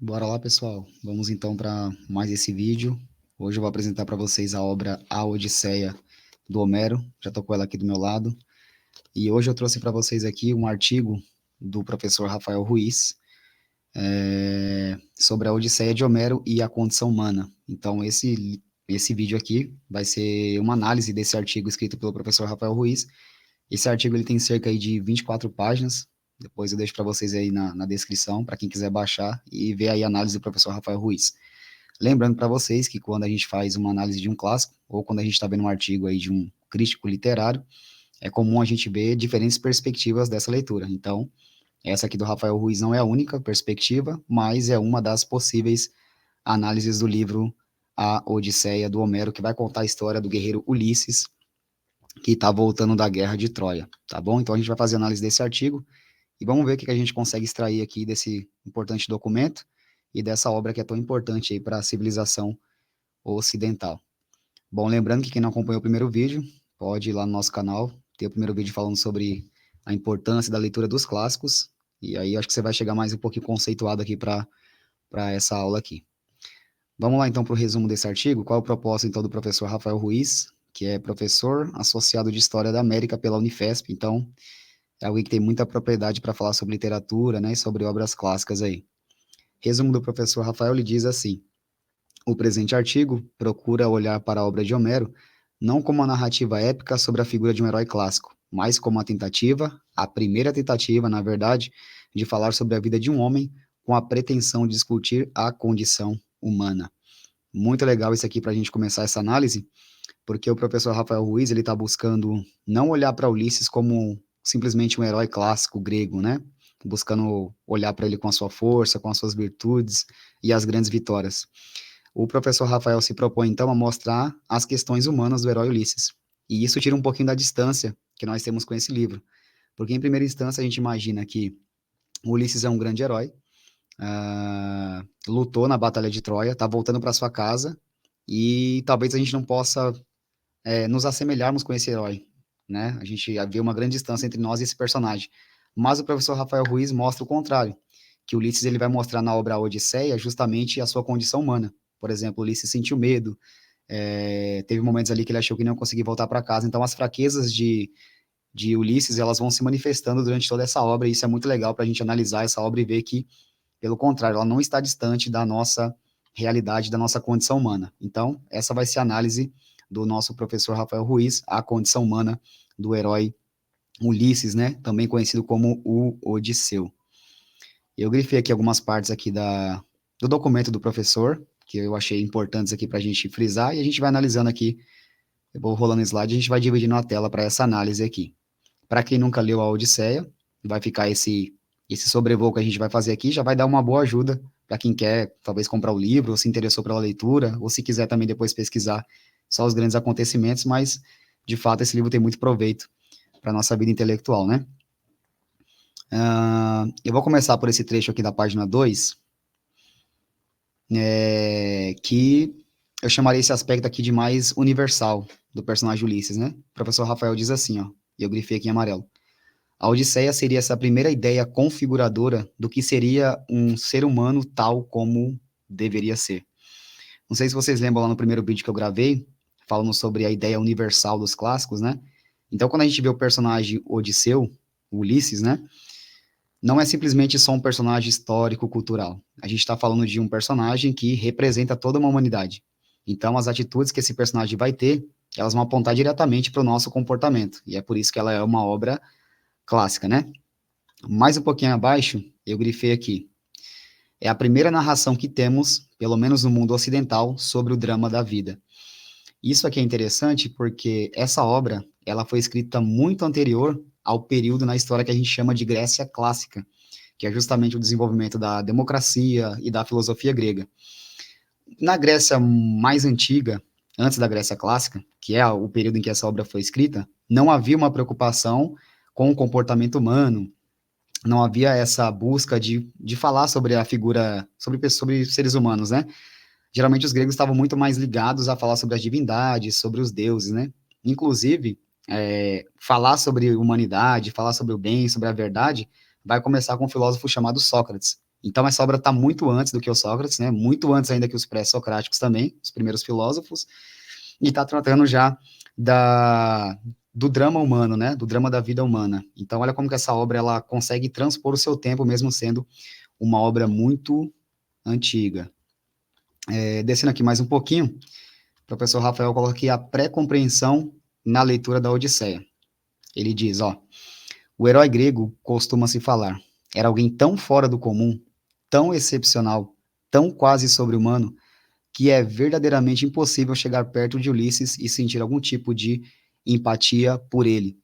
Bora lá, pessoal. Vamos então para mais esse vídeo. Hoje eu vou apresentar para vocês a obra A Odisseia do Homero. Já estou com ela aqui do meu lado. E hoje eu trouxe para vocês aqui um artigo do professor Rafael Ruiz sobre a Odisseia de Homero e a condição humana. Então, esse vídeo aqui vai ser uma análise desse artigo escrito pelo professor Rafael Ruiz. Esse artigo ele tem cerca aí de 24 páginas. Depois eu deixo para vocês aí na descrição, para quem quiser baixar e ver aí a análise do professor Rafael Ruiz. Lembrando para vocês que quando a gente faz uma análise de um clássico, ou quando a gente está vendo um artigo aí de um crítico literário, é comum a gente ver diferentes perspectivas dessa leitura. Então, essa aqui do Rafael Ruiz não é a única perspectiva, mas é uma das possíveis análises do livro A Odisseia do Homero, que vai contar a história do guerreiro Ulisses, que está voltando da guerra de Troia, tá bom? Então a gente vai fazer análise desse artigo e vamos ver o que a gente consegue extrair aqui desse importante documento e dessa obra que é tão importante aí para a civilização ocidental. Bom, lembrando que quem não acompanhou o primeiro vídeo, pode ir lá no nosso canal, ter o primeiro vídeo falando sobre a importância da leitura dos clássicos, e aí acho que você vai chegar mais um pouquinho conceituado aqui para essa aula aqui. Vamos lá então para o resumo desse artigo. Qual é o propósito então do professor Rafael Ruiz, que é professor associado de História da América pela Unifesp, então é alguém que tem muita propriedade para falar sobre literatura, né, e sobre obras clássicas aí. Resumo do professor Rafael, ele diz assim: o presente artigo procura olhar para a obra de Homero não como uma narrativa épica sobre a figura de um herói clássico, mas como a primeira tentativa, na verdade, de falar sobre a vida de um homem com a pretensão de discutir a condição humana. Muito legal isso aqui para a gente começar essa análise, porque o professor Rafael Ruiz ele está buscando não olhar para Ulisses como simplesmente um herói clássico grego, né? Buscando olhar para ele com a sua força, com as suas virtudes e as grandes vitórias. O professor Rafael se propõe então a mostrar as questões humanas do herói Ulisses. E isso tira um pouquinho da distância que nós temos com esse livro, porque em primeira instância a gente imagina que o Ulisses é um grande herói, lutou na Batalha de Troia, está voltando para sua casa e talvez a gente não possa nos assemelharmos com esse herói, né? A gente vê uma grande distância entre nós e esse personagem. Mas o professor Rafael Ruiz mostra o contrário, que Ulisses ele vai mostrar na obra A Odisseia justamente a sua condição humana. Por exemplo, Ulisses sentiu medo, teve momentos ali que ele achou que não ia conseguir voltar para casa. Então, as fraquezas de Ulisses elas vão se manifestando durante toda essa obra, e isso é muito legal para a gente analisar essa obra e ver que, pelo contrário, ela não está distante da nossa realidade, da nossa condição humana. Então, essa vai ser a análise do nosso professor Rafael Ruiz, a condição humana do herói Ulisses, né? Também conhecido como o Odisseu. Eu grifei aqui algumas partes aqui do documento do professor, que eu achei importantes aqui para a gente frisar, e a gente vai analisando aqui. Eu vou rolando slide, a gente vai dividindo a tela para essa análise aqui. Para quem nunca leu a Odisseia, vai ficar esse sobrevoo que a gente vai fazer aqui, já vai dar uma boa ajuda para quem quer, talvez, comprar o livro, ou se interessou pela leitura, ou se quiser também depois pesquisar só os grandes acontecimentos, mas, de fato, esse livro tem muito proveito para a nossa vida intelectual, né? Eu vou começar por esse trecho aqui da página 2, que eu chamaria esse aspecto aqui de mais universal do personagem Ulisses, né? O professor Rafael diz assim, ó, e eu grifei aqui em amarelo: a Odisseia seria essa primeira ideia configuradora do que seria um ser humano tal como deveria ser. Não sei se vocês lembram lá no primeiro vídeo que eu gravei, falando sobre a ideia universal dos clássicos, né? Então, quando a gente vê o personagem Odisseu, o Ulisses, né? Não é simplesmente só um personagem histórico-cultural. A gente está falando de um personagem que representa toda uma humanidade. Então, as atitudes que esse personagem vai ter, elas vão apontar diretamente para o nosso comportamento. E é por isso que ela é uma obra clássica, né? Mais um pouquinho abaixo, eu grifei aqui: é a primeira narração que temos, pelo menos no mundo ocidental, sobre o drama da vida. Isso aqui é interessante porque essa obra, ela foi escrita muito anterior ao período na história que a gente chama de Grécia Clássica, que é justamente o desenvolvimento da democracia e da filosofia grega. Na Grécia mais antiga, antes da Grécia Clássica, que é o período em que essa obra foi escrita, não havia uma preocupação com o comportamento humano, não havia essa busca de falar sobre a figura, sobre seres humanos, né? Geralmente os gregos estavam muito mais ligados a falar sobre as divindades, sobre os deuses, né? Inclusive, falar sobre humanidade, falar sobre o bem, sobre a verdade, vai começar com um filósofo chamado Sócrates. Então, essa obra está muito antes do que o Sócrates, né? Muito antes ainda que os pré-socráticos também, os primeiros filósofos, e está tratando já da, do drama humano, né? Do drama da vida humana. Então, olha como que essa obra ela consegue transpor o seu tempo, mesmo sendo uma obra muito antiga. Descendo aqui mais um pouquinho, o professor Rafael coloca aqui a pré-compreensão na leitura da Odisseia. Ele diz, ó, o herói grego costuma-se falar, era alguém tão fora do comum, tão excepcional, tão quase sobre-humano, que é verdadeiramente impossível chegar perto de Ulisses e sentir algum tipo de empatia por ele.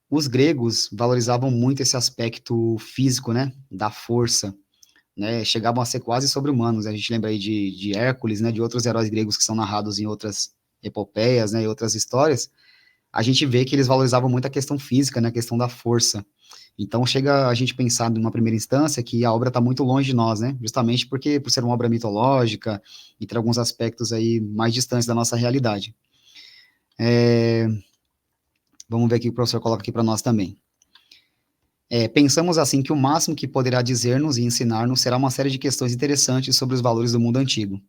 Os gregos valorizavam muito esse aspecto físico, né, da força, né, chegavam a ser quase sobre-humanos. A gente lembra aí de Hércules, né, de outros heróis gregos que são narrados em outras epopeias, né, e outras histórias. A gente vê que eles valorizavam muito a questão física, né, a questão da força. Então chega a gente pensar numa primeira instância que a obra está muito longe de nós, né? Justamente porque por ser uma obra mitológica e ter alguns aspectos aí mais distantes da nossa realidade. Vamos ver aqui o que o professor coloca aqui para nós também. Pensamos assim que o máximo que poderá dizer-nos e ensinar-nos será uma série de questões interessantes sobre os valores do mundo antigo.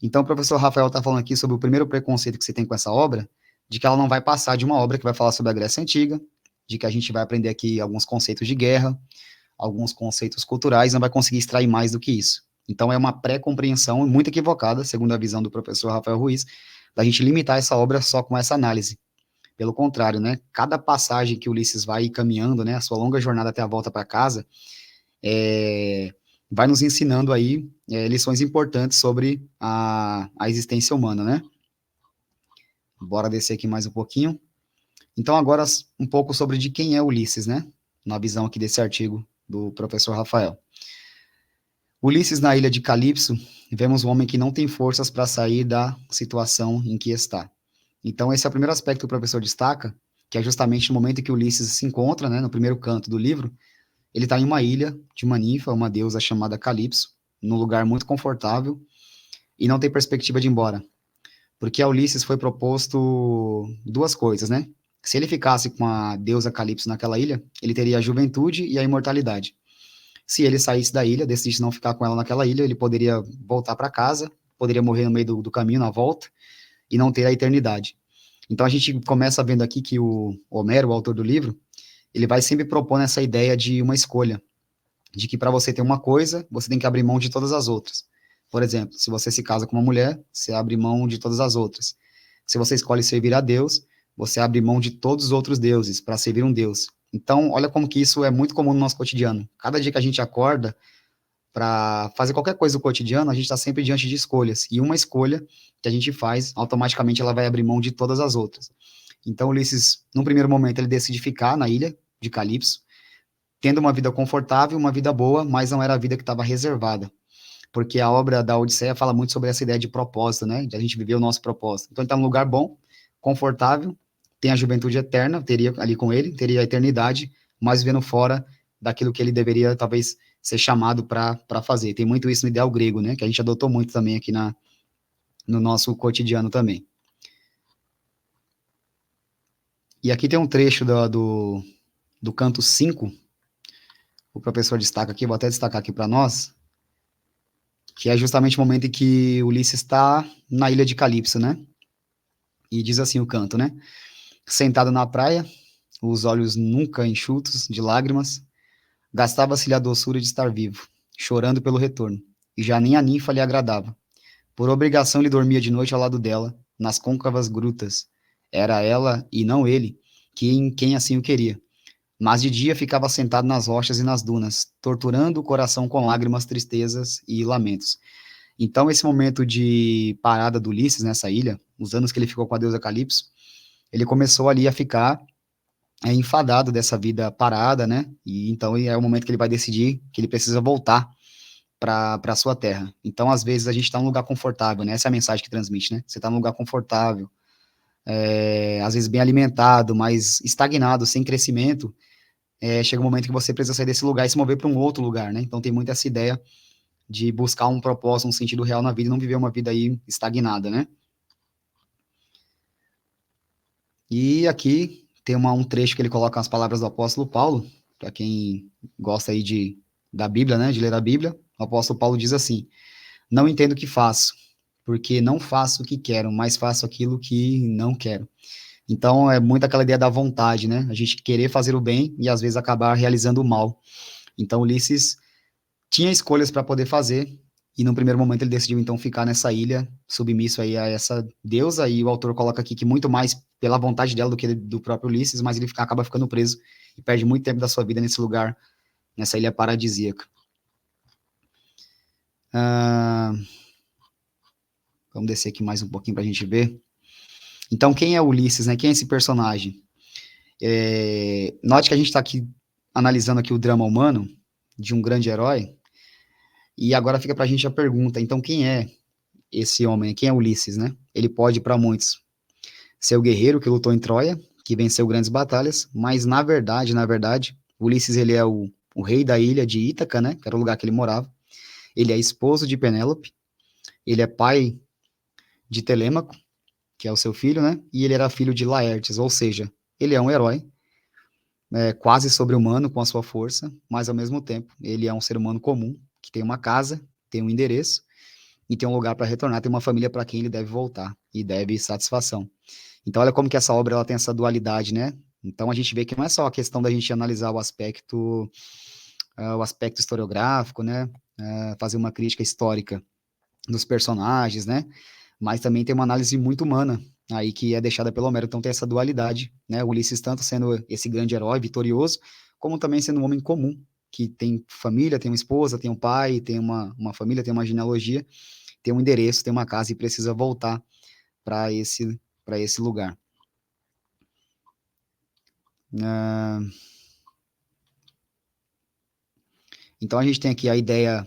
Então o professor Rafael está falando aqui sobre o primeiro preconceito que você tem com essa obra, de que ela não vai passar de uma obra que vai falar sobre a Grécia Antiga, de que a gente vai aprender aqui alguns conceitos de guerra, alguns conceitos culturais, não vai conseguir extrair mais do que isso. Então é uma pré-compreensão muito equivocada, segundo a visão do professor Rafael Ruiz, da gente limitar essa obra só com essa análise. Pelo contrário, né? Cada passagem que Ulisses vai caminhando, né, a sua longa jornada até a volta para casa, vai nos ensinando aí lições importantes sobre a existência humana, né? Bora descer aqui mais um pouquinho. Então, agora um pouco sobre de quem é Ulisses, né? Na visão aqui desse artigo do professor Rafael. Ulisses na ilha de Calipso, vemos um homem que não tem forças para sair da situação em que está. Então, esse é o primeiro aspecto que o professor destaca, que é justamente no momento em que Ulisses se encontra, né, no primeiro canto do livro, ele está em uma ilha de uma ninfa, uma deusa chamada Calipso, num lugar muito confortável e não tem perspectiva de ir embora. Porque a Ulisses foi proposto duas coisas, né? Se ele ficasse com a deusa Calipso naquela ilha, ele teria a juventude e a imortalidade. Se ele saísse da ilha, decidisse não ficar com ela naquela ilha, ele poderia voltar para casa, poderia morrer no meio do caminho, na volta, e não ter a eternidade. Então a gente começa vendo aqui que o Homero, o autor do livro, ele vai sempre propondo essa ideia de uma escolha, de que para você ter uma coisa, você tem que abrir mão de todas as outras. Por exemplo, se você se casa com uma mulher, você abre mão de todas as outras. Se você escolhe servir a Deus, você abre mão de todos os outros deuses para servir um Deus. Então, olha como que isso é muito comum no nosso cotidiano. Cada dia que a gente acorda para fazer qualquer coisa do cotidiano, a gente está sempre diante de escolhas. E uma escolha que a gente faz, automaticamente ela vai abrir mão de todas as outras. Então, Ulisses, num primeiro momento, ele decide ficar na ilha de Calipso, tendo uma vida confortável, uma vida boa, mas não era a vida que estava reservada. Porque a obra da Odisseia fala muito sobre essa ideia de propósito, né? De a gente viver o nosso propósito. Então, ele está num lugar bom, confortável, tem a juventude eterna, teria ali com ele, teria a eternidade, mas vivendo fora daquilo que ele deveria, talvez, ser chamado para fazer. Tem muito isso no ideal grego, né? Que a gente adotou muito também aqui no nosso cotidiano também. E aqui tem um trecho do canto 5, o professor destaca aqui, vou até destacar aqui para nós, que é justamente o momento em que Ulisses está na ilha de Calipso, né? E diz assim o canto, né? Sentado na praia, os olhos nunca enxutos de lágrimas, gastava-se-lhe a doçura de estar vivo, chorando pelo retorno, e já nem a ninfa lhe agradava. Por obrigação ele dormia de noite ao lado dela, nas côncavas grutas. Era ela, e não ele, quem assim o queria. Mas de dia ficava sentado nas rochas e nas dunas, torturando o coração com lágrimas, tristezas e lamentos. Então, esse momento de parada do Ulisses nessa ilha, os anos que ele ficou com a deusa Calipso, ele começou ali a ficar enfadado dessa vida parada, né? E então é o momento que ele vai decidir que ele precisa voltar para a sua terra. Então, às vezes, a gente está num lugar confortável, né? Essa é a mensagem que transmite, né? Você está num lugar confortável, às vezes bem alimentado, mas estagnado, sem crescimento. Chega um momento que você precisa sair desse lugar e se mover para um outro lugar, né? Então, tem muito essa ideia de buscar um propósito, um sentido real na vida e não viver uma vida aí estagnada, né? E aqui tem um trecho que ele coloca as palavras do apóstolo Paulo, para quem gosta aí de da Bíblia, né, de ler a Bíblia, o apóstolo Paulo diz assim: não entendo o que faço, porque não faço o que quero, mas faço aquilo que não quero. Então, é muito aquela ideia da vontade, né? A gente querer fazer o bem e às vezes acabar realizando o mal. Então, Ulisses tinha escolhas para poder fazer, e no primeiro momento ele decidiu então ficar nessa ilha, submisso aí a essa deusa, e o autor coloca aqui que muito mais pela vontade dela do que do próprio Ulisses, mas ele acaba ficando preso e perde muito tempo da sua vida nesse lugar, nessa ilha paradisíaca. Ah, vamos descer aqui mais um pouquinho para a gente ver. Então, quem é Ulisses, né? Quem é esse personagem? Note que a gente está aqui analisando aqui o drama humano de um grande herói, e agora fica para a gente a pergunta, então quem é esse homem? Quem é Ulisses, né? Ele pode, para muitos, ser o guerreiro que lutou em Troia, que venceu grandes batalhas, mas na verdade, Ulisses ele é o rei da ilha de Ítaca, né? Que era o lugar que ele morava. Ele é esposo de Penélope, ele é pai de Telêmaco, que é o seu filho, né? E ele era filho de Laertes, ou seja, ele é um herói, quase sobre-humano com a sua força, mas ao mesmo tempo ele é um ser humano comum, que tem uma casa, tem um endereço e tem um lugar para retornar, tem uma família para quem ele deve voltar e deve satisfação. Então, olha como que essa obra ela tem essa dualidade, né? Então, a gente vê que não é só a questão da gente analisar o aspecto historiográfico, né? Fazer uma crítica histórica dos personagens, né? Mas também tem uma análise muito humana aí que é deixada pelo Homero. Então, tem essa dualidade, né? O Ulisses tanto sendo esse grande herói vitorioso, como também sendo um homem comum, que tem família, tem uma esposa, tem um pai, tem uma família, tem uma genealogia, tem um endereço, tem uma casa e precisa voltar para esse lugar. Uh, então a gente tem aqui a ideia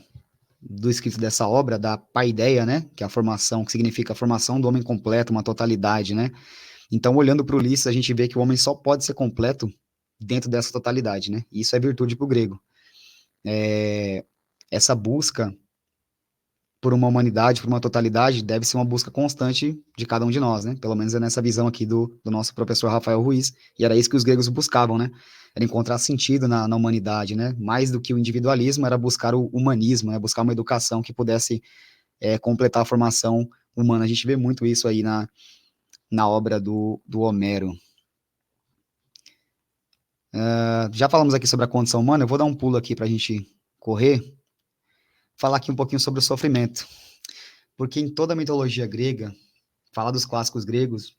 do escrito dessa obra, da paideia, né? Que é a formação, que significa a formação do homem completo, uma totalidade, né? Então, olhando para o Ulisses, a gente vê que o homem só pode ser completo dentro dessa totalidade, né? E isso é virtude para o grego. Essa busca por uma humanidade, por uma totalidade, deve ser uma busca constante de cada um de nós, né? Pelo menos é nessa visão aqui do nosso professor Rafael Ruiz, e era isso que os gregos buscavam, né? Era encontrar sentido na humanidade, né? Mais do que o individualismo, era buscar o humanismo, né? Buscar uma educação que pudesse completar a formação humana. A gente vê muito isso aí na obra do Homero. Já falamos aqui sobre a condição humana, eu vou dar um pulo aqui para a gente correr, falar aqui um pouquinho sobre o sofrimento. Porque em toda a mitologia grega, falar dos clássicos gregos,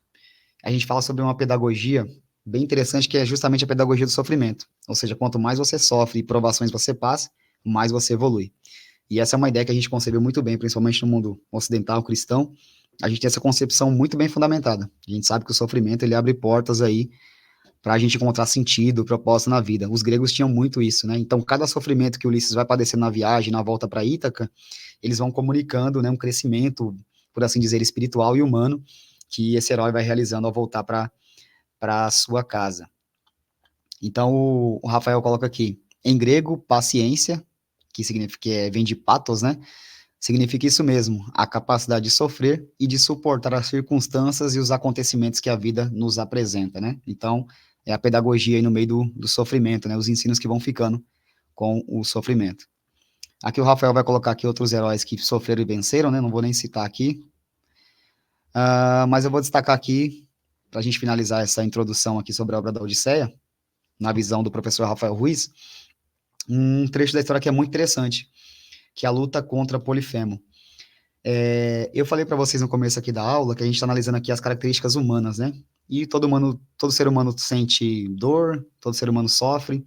a gente fala sobre uma pedagogia bem interessante, que é justamente a pedagogia do sofrimento. Ou seja, quanto mais você sofre e provações você passa, mais você evolui. E essa é uma ideia que a gente concebeu muito bem, principalmente no mundo ocidental cristão. A gente tem essa concepção muito bem fundamentada. A gente sabe que o sofrimento ele abre portas aí para a gente encontrar sentido, propósito na vida. Os gregos tinham muito isso, né? Então, cada sofrimento que Ulisses vai padecer na viagem, na volta para Ítaca, eles vão comunicando, né, um crescimento, por assim dizer, espiritual e humano, que esse herói vai realizando ao voltar para a sua casa. Então, o Rafael coloca aqui, em grego, paciência, que significa vem de patos, né? Significa isso mesmo, a capacidade de sofrer e de suportar as circunstâncias e os acontecimentos que a vida nos apresenta, né? Então, é a pedagogia aí no meio do sofrimento, né? Os ensinos que vão ficando com o sofrimento. Aqui o Rafael vai colocar aqui outros heróis que sofreram e venceram, né? Não vou nem citar aqui, mas eu vou destacar aqui, para a gente finalizar essa introdução aqui sobre a obra da Odisseia, na visão do professor Rafael Ruiz, um trecho da história que é muito interessante, que é a luta contra Polifemo. Eu falei para vocês no começo aqui da aula que a gente está analisando aqui as características humanas, né? E todo ser humano sente dor, todo ser humano sofre,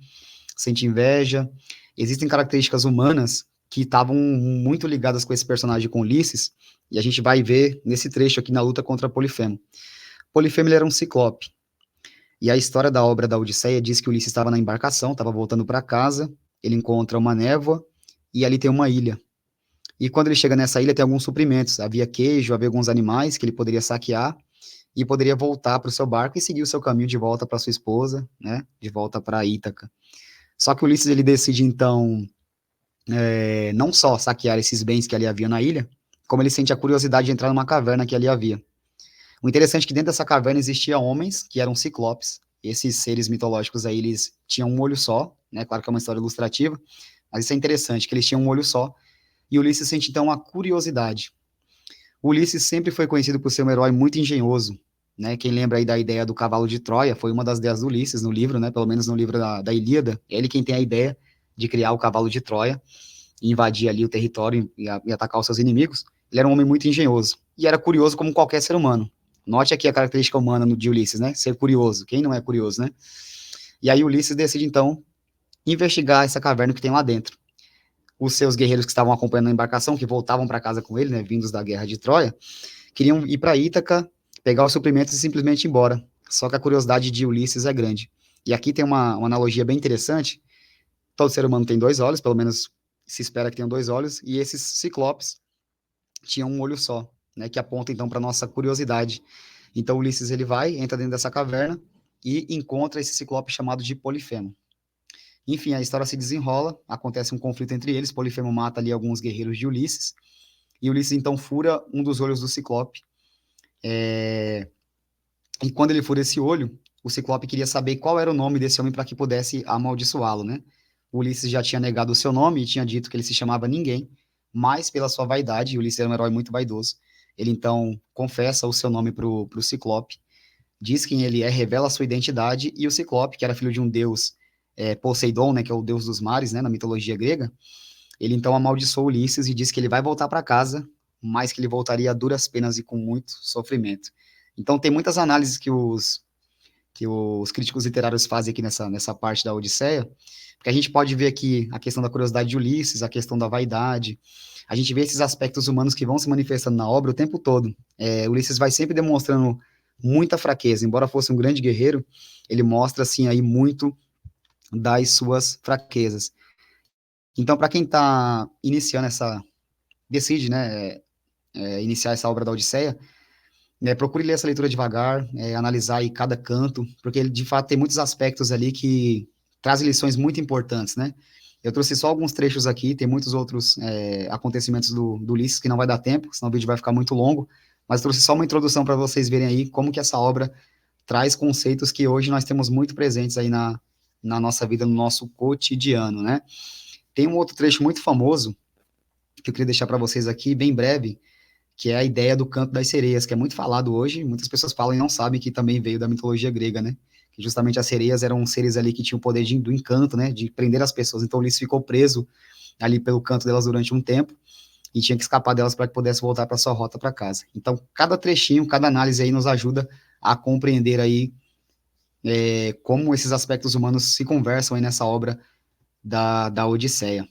sente inveja. Existem características humanas que estavam muito ligadas com esse personagem, com Ulisses, e a gente vai ver nesse trecho aqui na luta contra Polifemo. Polifemo ele era um ciclope, e a história da obra da Odisseia diz que Ulisses estava na embarcação, estava voltando para casa, ele encontra uma névoa, e ali tem uma ilha. E quando ele chega nessa ilha, tem alguns suprimentos. Havia queijo, havia alguns animais que ele poderia saquear e poderia voltar para o seu barco e seguir o seu caminho de volta para sua esposa, né? De volta para Ítaca. Só que Ulisses ele decide então não só saquear esses bens que ali havia na ilha, como ele sente a curiosidade de entrar numa caverna que ali havia. O interessante é que dentro dessa caverna existiam homens que eram ciclopes. Esses seres mitológicos aí, eles tinham um olho só, né? Claro que é uma história ilustrativa, Mas isso é interessante, que eles tinham um olho só, e Ulisses sente então uma curiosidade. Ulisses sempre foi conhecido por ser um herói muito engenhoso, né? Quem lembra aí da ideia do cavalo de Troia, foi uma das ideias do Ulisses no livro, né? Pelo menos no livro da Ilíada, é ele quem tem a ideia de criar o cavalo de Troia, e invadir ali o território e atacar os seus inimigos. Ele era um homem muito engenhoso, e era curioso como qualquer ser humano. Note aqui a característica humana de Ulisses, né? Ser curioso. Quem não é curioso, né? E aí Ulisses decide, então, investigar essa caverna que tem lá dentro. Os seus guerreiros que estavam acompanhando a embarcação, que voltavam para casa com ele, né, vindos da guerra de Troia, queriam ir para Ítaca, pegar os suprimentos e simplesmente ir embora. Só que a curiosidade de Ulisses é grande. E aqui tem uma analogia bem interessante. Todo ser humano tem dois olhos, pelo menos se espera que tenham dois olhos, e esses ciclopes tinham um olho só, né, que aponta então para nossa curiosidade. Então Ulisses ele vai, entra dentro dessa caverna e encontra esse ciclope chamado de Polifemo. Enfim, a história se desenrola, acontece um conflito entre eles, Polifemo mata ali alguns guerreiros de Ulisses, e Ulisses então fura um dos olhos do Ciclope. E quando ele fura esse olho, o Ciclope queria saber qual era o nome desse homem para que pudesse amaldiçoá-lo, né? O Ulisses já tinha negado o seu nome e tinha dito que ele se chamava Ninguém, mas pela sua vaidade, Ulisses era um herói muito vaidoso, ele então confessa o seu nome pro Ciclope, diz quem ele é, revela a sua identidade, e o Ciclope, que era filho de um deus, Poseidon, né, que é o deus dos mares, né, na mitologia grega, ele então amaldiçoou Ulisses e disse que ele vai voltar para casa, mas que ele voltaria a duras penas e com muito sofrimento. Então tem muitas análises que os críticos literários fazem aqui nessa parte da Odisseia, porque a gente pode ver aqui a questão da curiosidade de Ulisses, a questão da vaidade, a gente vê esses aspectos humanos que vão se manifestando na obra o tempo todo. Ulisses vai sempre demonstrando muita fraqueza, embora fosse um grande guerreiro, ele mostra, assim, aí muito das suas fraquezas. Então, para quem está iniciando decide, né, iniciar essa obra da Odisseia, procure ler essa leitura devagar, analisar aí cada canto, porque ele, de fato, tem muitos aspectos ali que trazem lições muito importantes, né? Eu trouxe só alguns trechos aqui, tem muitos outros acontecimentos do Ulisses que não vai dar tempo, senão o vídeo vai ficar muito longo, mas trouxe só uma introdução para vocês verem aí como que essa obra traz conceitos que hoje nós temos muito presentes aí na nossa vida, no nosso cotidiano, né? Tem um outro trecho muito famoso que eu queria deixar para vocês aqui, bem breve, que é a ideia do canto das sereias, que é muito falado hoje, muitas pessoas falam e não sabem que também veio da mitologia grega, né? Que justamente as sereias eram seres ali que tinham o poder do encanto, né? De prender as pessoas. Então Ulisses ficou preso ali pelo canto delas durante um tempo e tinha que escapar delas para que pudesse voltar para sua rota para casa. Então, cada trechinho, cada análise aí nos ajuda a compreender aí como esses aspectos humanos se conversam aí nessa obra da Odisseia.